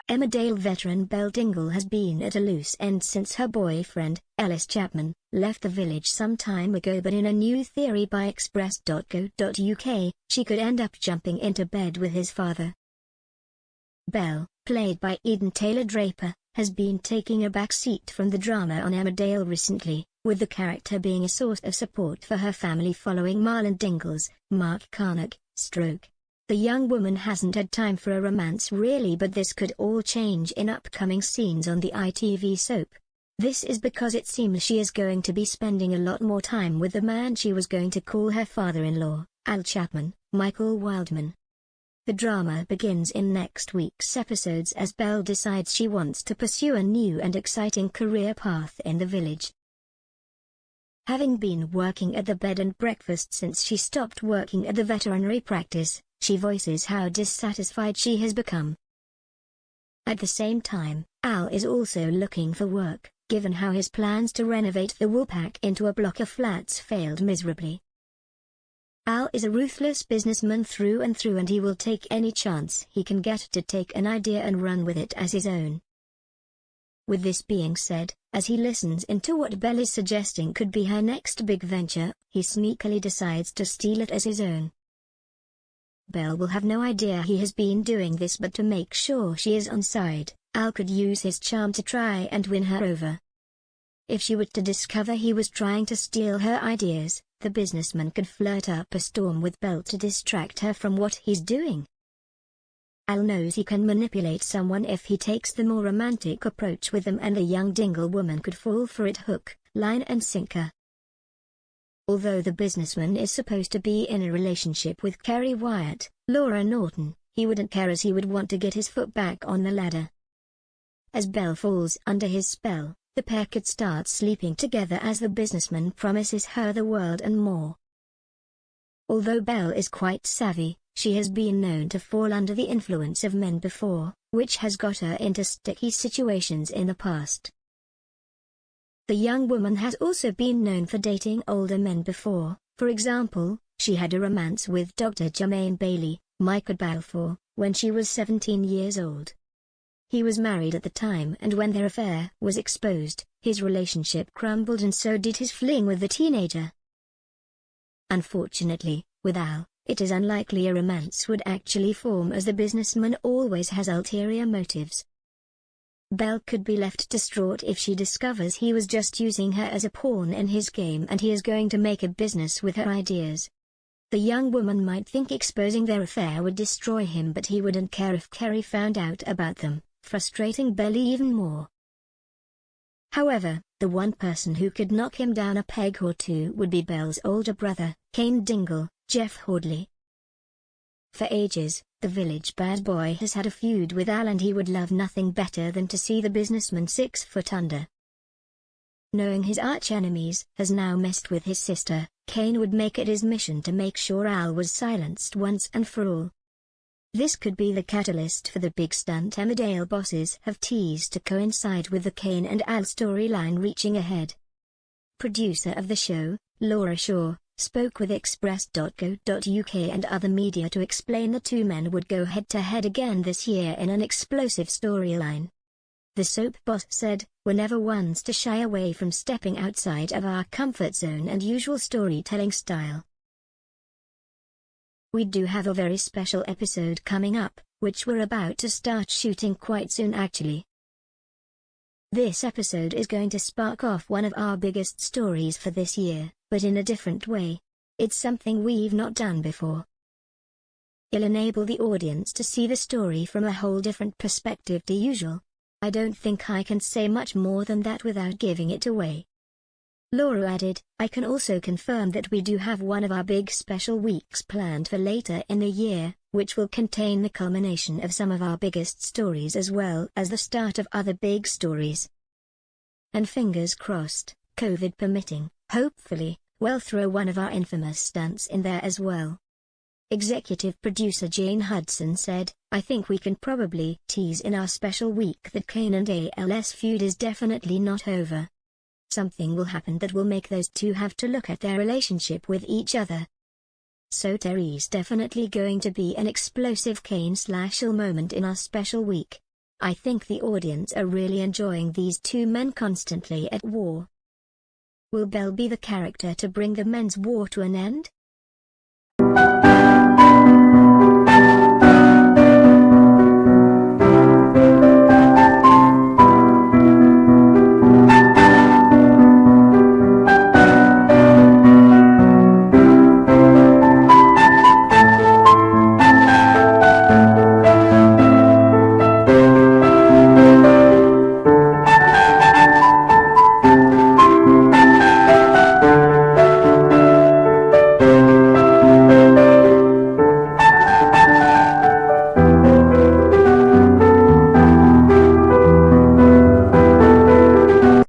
Emmerdale veteran Belle Dingle has been at a loose end since her boyfriend, Chapman, left the village some time ago, but in a new theory by express.co.uk, she could end up jumping into bed with his father. Belle, played by Eden Taylor-Draper, has been taking a back seat from the drama on Emmerdale recently, with the character being a source of support for her family following Marlon Dingle's, Mark Carnock, stroke. The young woman hasn't had time for a romance really, but this could all change in upcoming scenes on the ITV soap. This is because it seems she is going to be spending a lot more time with the man she was going to call her father-in-law, Chapman, Michael Wildman. The drama begins in next week's episodes as Belle decides she wants to pursue a new and exciting career path in the village. Having been working at the bed and breakfast since she stopped working at the veterinary practice, she voices how dissatisfied she has become. At the same time, Al is also looking for work, given how his plans to renovate the Woolpack into a block of flats failed miserably. Al is a ruthless businessman through and through, and he will take any chance he can get to take an idea and run with it as his own. With this being said, as he listens into what Belle is suggesting could be her next big venture, he sneakily decides to steal it as his own. Belle will have no idea he has been doing this, but to make sure she is on side, Al could use his charm to try and win her over. If she were to discover he was trying to steal her ideas, the businessman could flirt up a storm with Belle to distract her from what he's doing. Al knows he can manipulate someone if he takes the more romantic approach with them, and the young Dingle woman could fall for it hook, line and sinker. Although the businessman is supposed to be in a relationship with Kerry Wyatt, Laura Norton, he wouldn't care, as he would want to get his foot back on the ladder. As Belle falls under his spell, the pair could start sleeping together as the businessman promises her the world and more. Although Belle is quite savvy, she has been known to fall under the influence of men before, which has got her into sticky situations in the past. The young woman has also been known for dating older men before. For example, she had a romance with Dr. Jermaine Bailey, Micah Balfour, when she was 17 years old. He was married at the time, and when their affair was exposed, his relationship crumbled, and so did his fling with the teenager. Unfortunately, with Al, it is unlikely a romance would actually form, as the businessman always has ulterior motives. Belle could be left distraught if she discovers he was just using her as a pawn in his game and he is going to make a business with her ideas. The young woman might think exposing their affair would destroy him, but he wouldn't care if Kerry found out about them, frustrating Belle even more. However, the one person who could knock him down a peg or two would be Belle's older brother, Cain Dingle, Jeff Hordley. For ages, the village bad boy has had a feud with Al, and he would love nothing better than to see the businessman 6 foot under. Knowing his arch-enemies has now messed with his sister, Cain would make it his mission to make sure Al was silenced once and for all. This could be the catalyst for the big stunt Emmerdale bosses have teased to coincide with the Cain and Al storyline reaching a head. Producer of the show, Laura Shaw, spoke with express.co.uk and other media to explain the two men would go head-to-head again this year in an explosive storyline. The soap boss said, "We're never ones to shy away from stepping outside of our comfort zone and usual storytelling style. We do have a very special episode coming up, which we're about to start shooting quite soon actually. This episode is going to spark off one of our biggest stories for this year, but in a different way. It's something we've not done before. It'll enable the audience to see the story from a whole different perspective to usual. I don't think I can say much more than that without giving it away." Laura added, "I can also confirm that we do have one of our big special weeks planned for later in the year, which will contain the culmination of some of our biggest stories as well as the start of other big stories. And fingers crossed, COVID permitting, hopefully, we'll throw one of our infamous stunts in there as well." Executive producer Jane Hudson said, "I think we can probably tease in our special week that Cain and Al's feud is definitely not over. Something will happen that will make those two have to look at their relationship with each other. So Terry's definitely going to be an explosive Cain/Al moment in our special week." I think the audience are really enjoying these two men constantly at war. Will Belle be the character to bring the men's war to an end?